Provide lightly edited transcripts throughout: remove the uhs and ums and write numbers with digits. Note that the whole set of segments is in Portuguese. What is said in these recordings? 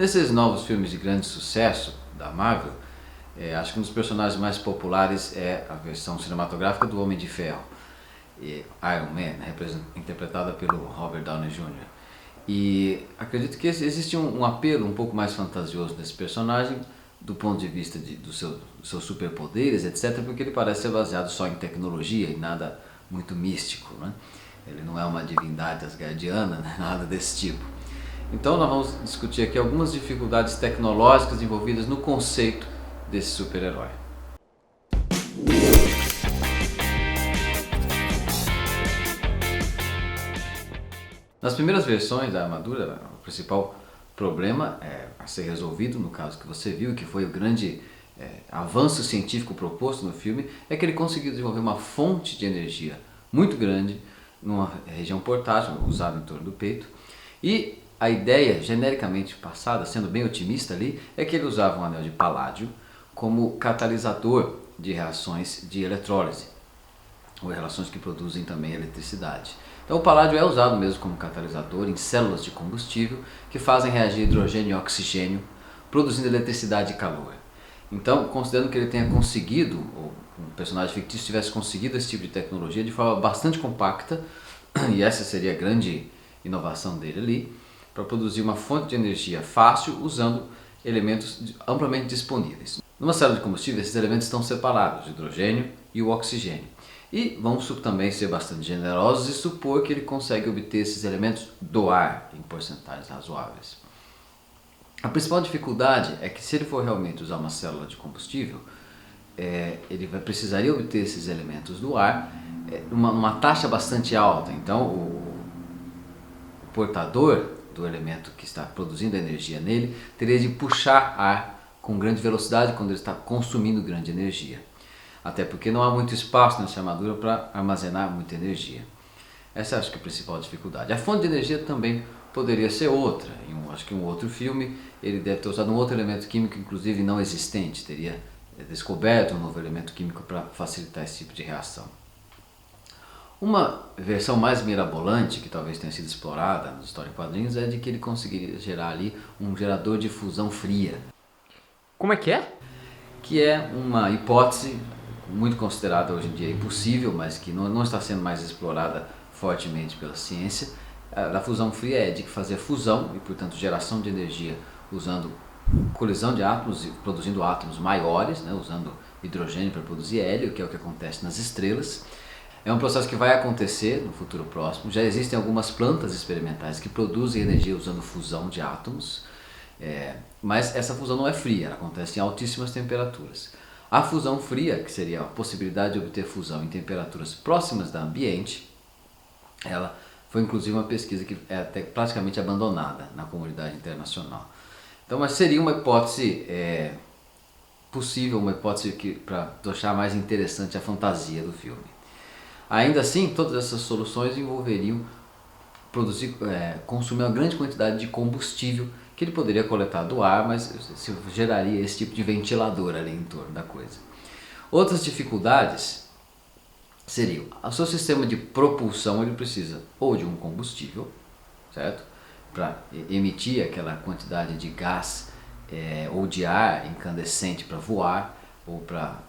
Nesses novos filmes de grande sucesso da Marvel, acho que um dos personagens mais populares é a versão cinematográfica do Homem de Ferro, Iron Man, né, interpretada pelo Robert Downey Jr. E acredito que existe um apelo um pouco mais fantasioso desse personagem, do ponto de vista dos seus superpoderes, etc., porque ele parece ser baseado só em tecnologia e nada muito místico, né? Ele não é uma divindade asgardiana, né? Nada desse tipo. Então nós vamos discutir aqui algumas dificuldades tecnológicas envolvidas no conceito desse super-herói. Nas primeiras versões da armadura, o principal problema a ser resolvido, no caso que você viu, que foi o grande avanço científico proposto no filme, é que ele conseguiu desenvolver uma fonte de energia muito grande numa região portátil, usada em torno do peito, e a ideia genericamente passada, sendo bem otimista ali, é que ele usava um anel de paládio como catalisador de reações de eletrólise, ou reações que produzem também eletricidade. Então o paládio é usado mesmo como catalisador em células de combustível que fazem reagir hidrogênio e oxigênio, produzindo eletricidade e calor. Então, considerando que ele tenha conseguido, ou um personagem fictício tivesse conseguido esse tipo de tecnologia de forma bastante compacta, e essa seria a grande inovação dele ali, para produzir uma fonte de energia fácil usando elementos amplamente disponíveis. Numa célula de combustível, esses elementos estão separados, o hidrogênio e o oxigênio. E vamos também ser bastante generosos e supor que ele consegue obter esses elementos do ar em porcentagens razoáveis. A principal dificuldade é que se ele for realmente usar uma célula de combustível, ele precisaria obter esses elementos do ar numa taxa bastante alta. Então o portador do elemento que está produzindo energia nele teria de puxar ar com grande velocidade quando ele está consumindo grande energia. Até porque não há muito espaço nessa armadura para armazenar muita energia. Essa acho que é a principal dificuldade. A fonte de energia também poderia ser outra. Acho que em um outro filme ele deve ter usado um outro elemento químico, inclusive não existente. Teria descoberto um novo elemento químico para facilitar esse tipo de reação. Uma versão mais mirabolante, que talvez tenha sido explorada nas histórias em quadrinhos, é de que ele conseguiria gerar ali um gerador de fusão fria. Como é que é? Que é uma hipótese muito considerada hoje em dia impossível, mas que não está sendo mais explorada fortemente pela ciência. A fusão fria é de fazer fusão e, portanto, geração de energia usando colisão de átomos e produzindo átomos maiores, né, usando hidrogênio para produzir hélio, que é o que acontece nas estrelas. É um processo que vai acontecer no futuro próximo. Já existem algumas plantas experimentais que produzem energia usando fusão de átomos, mas essa fusão não é fria, ela acontece em altíssimas temperaturas. A fusão fria, que seria a possibilidade de obter fusão em temperaturas próximas do ambiente, ela foi inclusive uma pesquisa que é até praticamente abandonada na comunidade internacional. Então, mas seria uma hipótese possível, uma hipótese para deixar mais interessante a fantasia do filme. Ainda assim, todas essas soluções envolveriam consumir uma grande quantidade de combustível que ele poderia coletar do ar, mas se geraria esse tipo de ventilador ali em torno da coisa. Outras dificuldades seriam: o seu sistema de propulsão ele precisa ou de um combustível, certo? Para emitir aquela quantidade de gás ou de ar incandescente para voar ou para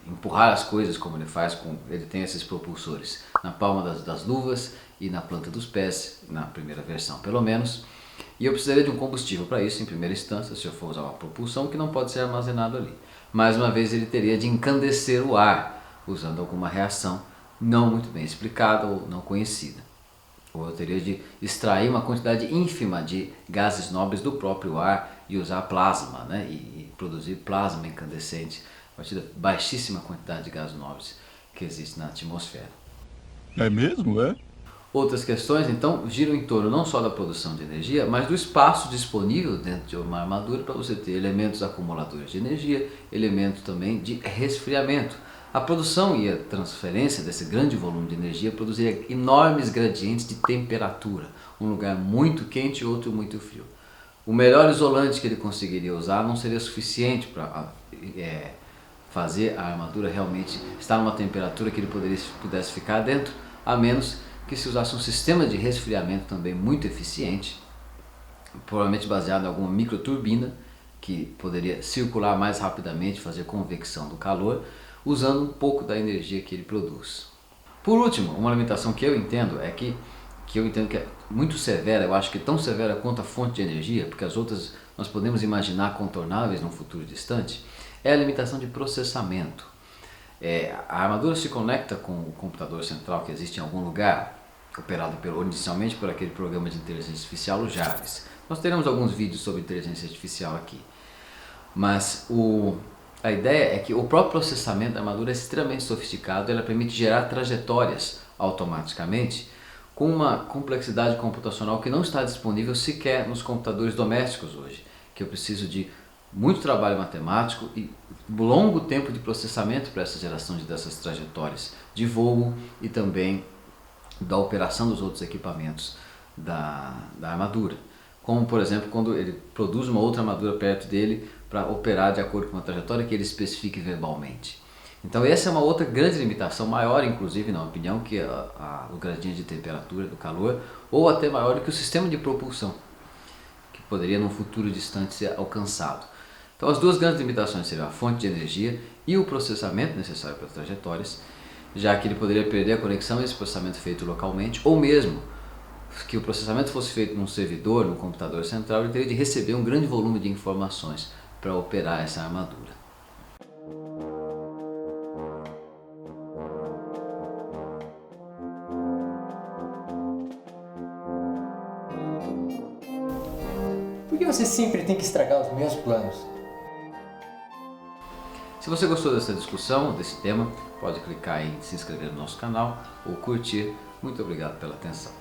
empurrar as coisas, como ele tem esses propulsores na palma das luvas e na planta dos pés, na primeira versão pelo menos. E eu precisaria de um combustível para isso em primeira instância, se eu for usar uma propulsão que não pode ser armazenado ali. Mais uma vez ele teria de encandecer o ar usando alguma reação não muito bem explicada ou não conhecida. Ou eu teria de extrair uma quantidade ínfima de gases nobres do próprio ar e usar plasma, né? E produzir plasma incandescente a partir da baixíssima quantidade de gases nobres que existe na atmosfera. É mesmo, é? Outras questões, então, giram em torno não só da produção de energia, mas do espaço disponível dentro de uma armadura para você ter elementos acumuladores de energia, elementos também de resfriamento. A produção e a transferência desse grande volume de energia produziria enormes gradientes de temperatura, um lugar muito quente e outro muito frio. O melhor isolante que ele conseguiria usar não seria suficiente para fazer a armadura realmente estar numa temperatura que ele pudesse ficar dentro, a menos que se usasse um sistema de resfriamento também muito eficiente, provavelmente baseado em alguma microturbina que poderia circular mais rapidamente, fazer convecção do calor, usando um pouco da energia que ele produz. Por último, uma limitação que eu entendo é que é muito severa, eu acho que tão severa quanto a fonte de energia, porque as outras nós podemos imaginar contornáveis num futuro distante, é a limitação de processamento. A armadura se conecta com o computador central que existe em algum lugar, operado inicialmente por aquele programa de inteligência artificial, o Jarvis. Nós teremos alguns vídeos sobre inteligência artificial aqui, mas a ideia é que o próprio processamento da armadura é extremamente sofisticado, ela permite gerar trajetórias automaticamente com uma complexidade computacional que não está disponível sequer nos computadores domésticos hoje, que eu preciso de muito trabalho matemático e longo tempo de processamento para essa geração dessas trajetórias de voo e também da operação dos outros equipamentos da armadura. Como, por exemplo, quando ele produz uma outra armadura perto dele para operar de acordo com uma trajetória que ele especifique verbalmente. Então essa é uma outra grande limitação, maior inclusive, na minha opinião, que o gradient de temperatura do calor, ou até maior do que o sistema de propulsão, que poderia num futuro distante ser alcançado. Então as duas grandes limitações seriam a fonte de energia e o processamento necessário para as trajetórias, já que ele poderia perder a conexão a esse processamento feito localmente, ou mesmo que o processamento fosse feito num servidor, num computador central, ele teria de receber um grande volume de informações para operar essa armadura. Por que você sempre tem que estragar os meus planos? Se você gostou dessa discussão, desse tema, pode clicar em se inscrever no nosso canal ou curtir. Muito obrigado pela atenção.